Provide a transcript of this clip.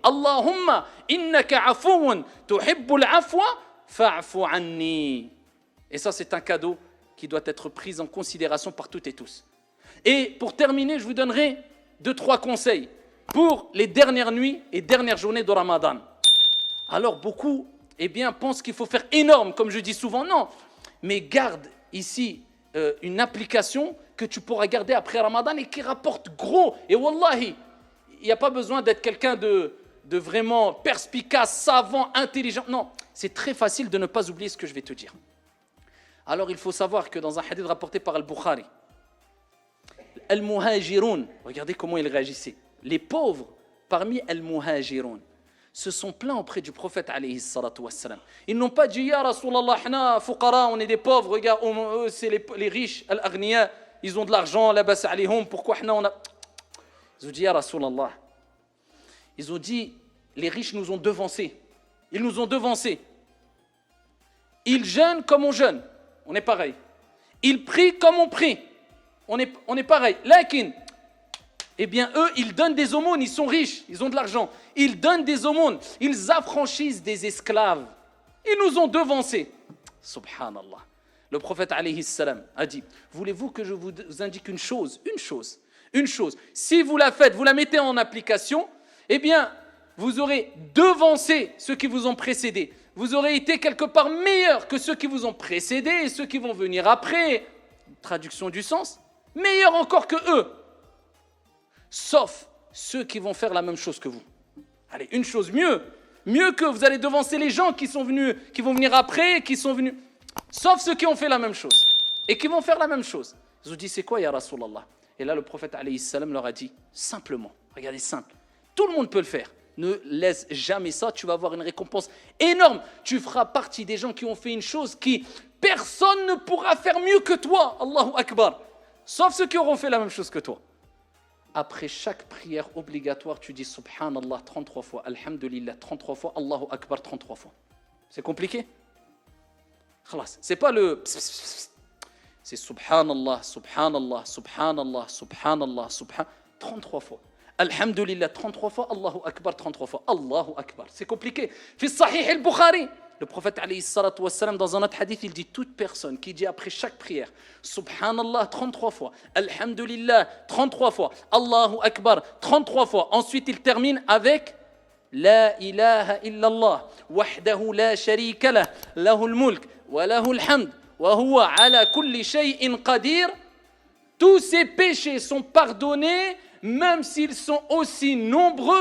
Allahumma innaka afoun tuhibbul afwa fa'fu anni. Et ça, c'est un cadeau qui doit être pris en considération par toutes et tous. Et pour terminer, je vous donnerai 2-3 conseils pour les dernières nuits et dernières journées de Ramadan. Alors beaucoup pensent qu'il faut faire énorme, comme je dis souvent. Non, mais garde ici une application que tu pourras garder après Ramadan et qui rapporte gros. Et wallahi, il n'y a pas besoin d'être quelqu'un de vraiment perspicace, savant, intelligent. Non, c'est très facile de ne pas oublier ce que je vais te dire. Alors il faut savoir que dans un hadith rapporté par Al-Bukhari, Al-Muhajiroun, regardez comment il réagissait. Les pauvres parmi Al-Muhajiroun se sont plaints auprès du prophète alayhi salatu wassalam. Ils n'ont pas dit Ya Rasulallah, hna fuqara, on est des pauvres, regarde, eux c'est les riches, Al-Aghniya, ils ont de l'argent, la bas alayhum, pourquoi hna on a... Ils ont dit Ya Rasulallah. Ils ont dit les riches nous ont devancés. Ils nous ont devancés. Ils jeûnent comme on jeûne. On est pareil. Ils prient comme on prie. On est pareil. Lakin, eux, ils donnent des aumônes, ils sont riches, ils ont de l'argent. Ils donnent des aumônes, ils affranchissent des esclaves. Ils nous ont devancés. Subhanallah. Le prophète alayhi salam a dit, voulez-vous que je vous indique une chose. Si vous la faites, vous la mettez en application, vous aurez devancé ceux qui vous ont précédés. Vous aurez été quelque part meilleur que ceux qui vous ont précédés et ceux qui vont venir après. Traduction du sens, meilleur encore que eux. Sauf ceux qui vont faire la même chose que vous. Allez, une chose, mieux que vous allez devancer les gens qui vont venir après, qui sont venus. Sauf ceux qui ont fait la même chose et qui vont faire la même chose. Ils ont dit, c'est quoi, ya Rasulallah? Et là, le prophète alayhi salam leur a dit, simplement, regardez, simple, tout le monde peut le faire. Ne laisse jamais ça, tu vas avoir une récompense énorme. Tu feras partie des gens qui ont fait une chose qui personne ne pourra faire mieux que toi. Allahu Akbar. Sauf ceux qui auront fait la même chose que toi. Après chaque prière obligatoire, tu dis Subhanallah 33 fois, Alhamdulillah 33 fois, Allahu Akbar 33 fois. C'est compliqué? Khalas. C'est pas le... C'est Subhanallah, Subhanallah, Subhanallah, Subhanallah, Subhanallah, 33 fois. Alhamdulillah 33 fois, Allahu Akbar 33 fois, Allahu Akbar. C'est compliqué. Fi Sahih al-Bukhari, le prophète alayhi salatu wassalam, dans un autre hadith, il dit toute personne qui dit après chaque prière Subhanallah 33 fois, Alhamdulillah 33 fois, Allahu Akbar 33 fois. Ensuite, il termine avec La ilaha illallah, wahdahu la sharika lah, lahul mulk, wa lahul hamd, wa huwa ala kulli shay'in qadir. Tous ces péchés sont pardonnés, même s'ils sont aussi nombreux